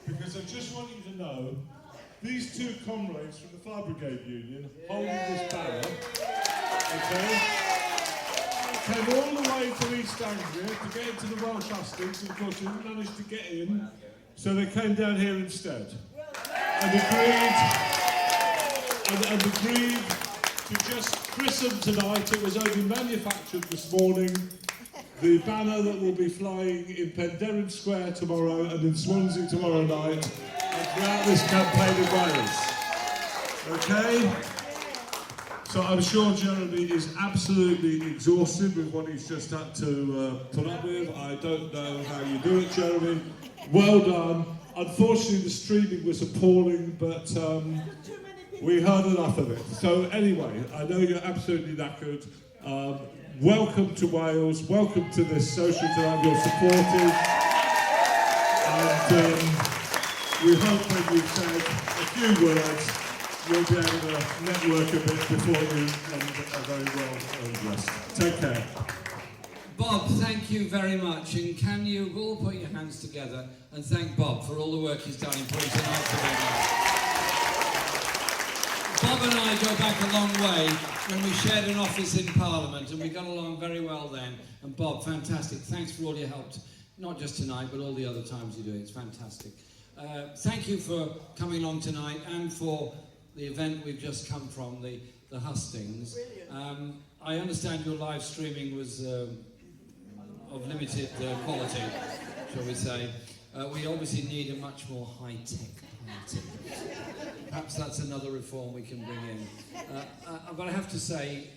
Because I just want you to know, these two comrades from the Fire Brigade Union holding this banner, okay, came all the way to East Anglia to get into the Welsh Hustings, and of course they didn't manage to get in, so they came down here instead. And agreed to just christen tonight. It was only manufactured this morning. The banner that will be flying in Penderyn Square tomorrow and in Swansea tomorrow night and throughout this campaign in Wales. Okay? So I'm sure Jeremy is absolutely exhausted with what he's just had to put up with. I don't know how you do it, Jeremy. Well done. Unfortunately, the streaming was appalling, but we heard enough of it. So anyway, I know you're absolutely knackered. Welcome to Wales, welcome to this social tonight, you're supported, and we hope when you've said a few words, you'll be able to network a bit before you end a very well dressed. Take care. Bob, thank you very much, and can you all put your hands together and thank Bob for all the work he's done in putting tonight together. Bob and I go back a long way when we shared an office in Parliament, and we got along very well then. And Bob, fantastic. Thanks for all your help, not just tonight, but all the other times you do it. It's fantastic. Thank you for coming along tonight and for the event we've just come from, the Hustings. I understand your live streaming was of limited quality, shall we say. We obviously need a much more high-tech party. Perhaps that's another reform we can bring in. But I have to say,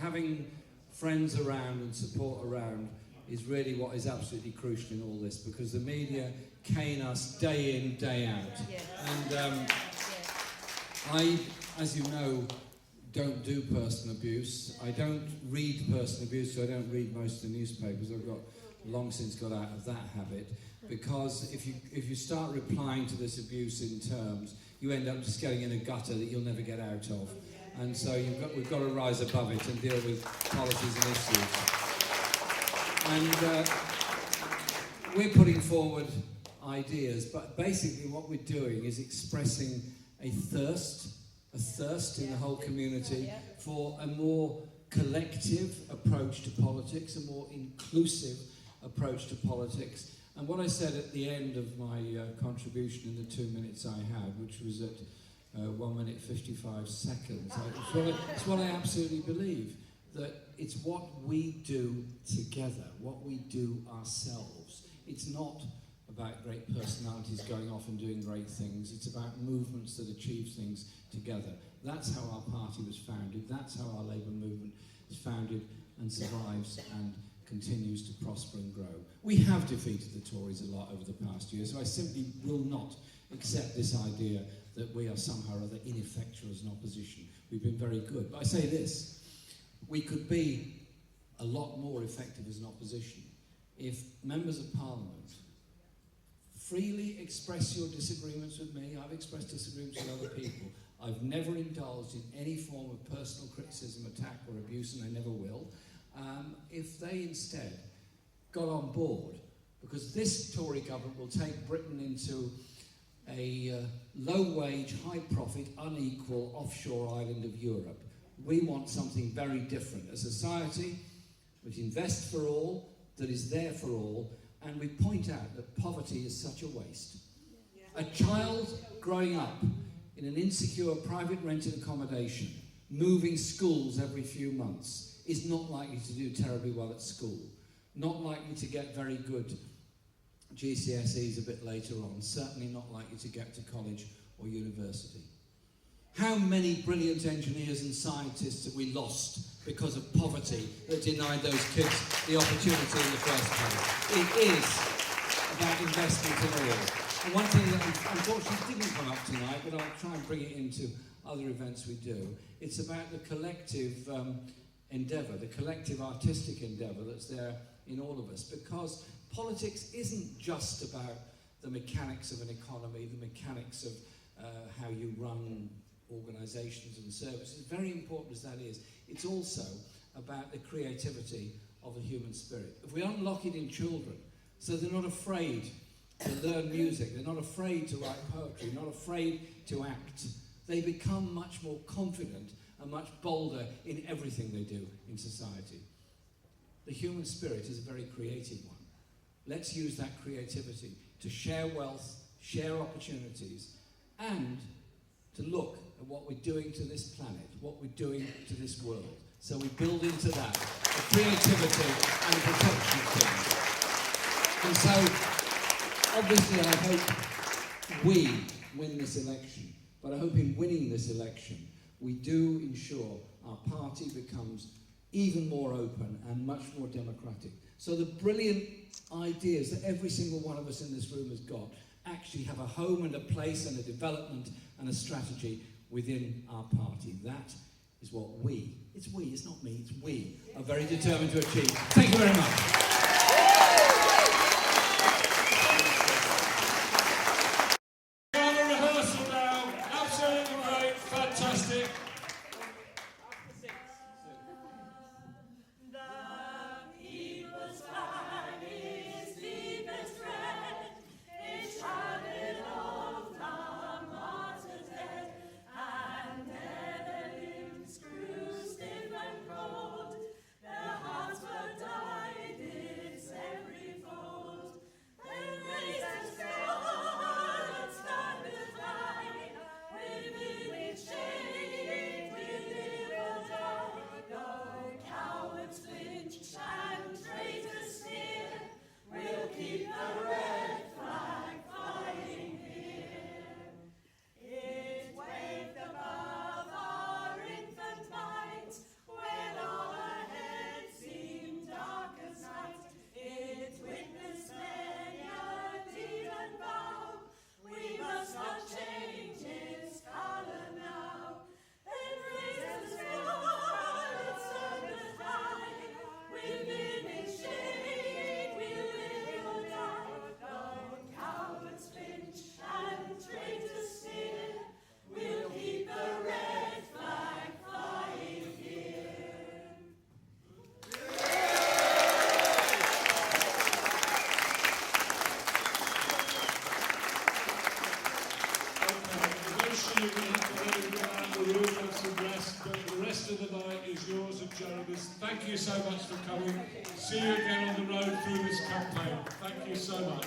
having friends around and support around is really what is absolutely crucial in all this, because the media cane us day in, day out. And I, as you know, don't do personal abuse. I don't read personal abuse, so I don't read most of the newspapers. I've long since got out of that habit, because if you start replying to this abuse in terms, you end up just getting in a gutter that you'll never get out of. And so we've got to rise above it and deal with policies and issues. And we're putting forward ideas, but basically what we're doing is expressing a thirst in the whole community for a more collective approach to politics, a more inclusive approach to politics. And what I said at the end of my contribution in the 2 minutes I had, which was at 1 minute 55 seconds, it's what I absolutely believe, that it's what we do together, what we do ourselves. It's not about great personalities going off and doing great things. It's about movements that achieve things together. That's how our party was founded. That's how our Labour movement is founded and survives and continues to prosper and grow. We have defeated the Tories a lot over the past year, so I simply will not accept this idea that we are somehow or other ineffectual as an opposition. We've been very good. But I say this, we could be a lot more effective as an opposition if members of Parliament freely express your disagreements with me. I've expressed disagreements with other people. I've never indulged in any form of personal criticism, attack or abuse, and I never will. If they instead got on board, because this Tory government will take Britain into a low-wage, high-profit, unequal offshore island of Europe. We want something very different, a society which invests for all, that is there for all, and we point out that poverty is such a waste. A child growing up in an insecure private rented accommodation, moving schools every few months, is not likely to do terribly well at school, not likely to get very good GCSEs a bit later on, certainly not likely to get to college or university. How many brilliant engineers and scientists have we lost because of poverty that denied those kids the opportunity in the first place? It is about investment in all. And one thing that unfortunately didn't come up tonight, but I'll try and bring it into other events we do, it's about the collective endeavour, the collective artistic endeavour that's there in all of us, because politics isn't just about the mechanics of an economy, the mechanics of how you run organisations and services, very important as that is, it's also about the creativity of the human spirit. If we unlock it in children, so they're not afraid to learn music, they're not afraid to write poetry, not afraid to act, they become much more confident and much bolder in everything they do in society. The human spirit is a very creative one. Let's use that creativity to share wealth, share opportunities, and to look at what we're doing to this planet, what we're doing to this world. So we build into that the creativity and protection of things. And so, obviously, I hope we win this election. But I hope in winning this election, we do ensure our party becomes even more open and much more democratic. So the brilliant ideas that every single one of us in this room has got actually have a home and a place and a development and a strategy within our party. That is what it's not me, it's we, are very determined to achieve. Thank you very much. Fantastic. The rest of the night is yours and Jeremy's. Thank you so much for coming. See you again on the road through this campaign. Thank you so much.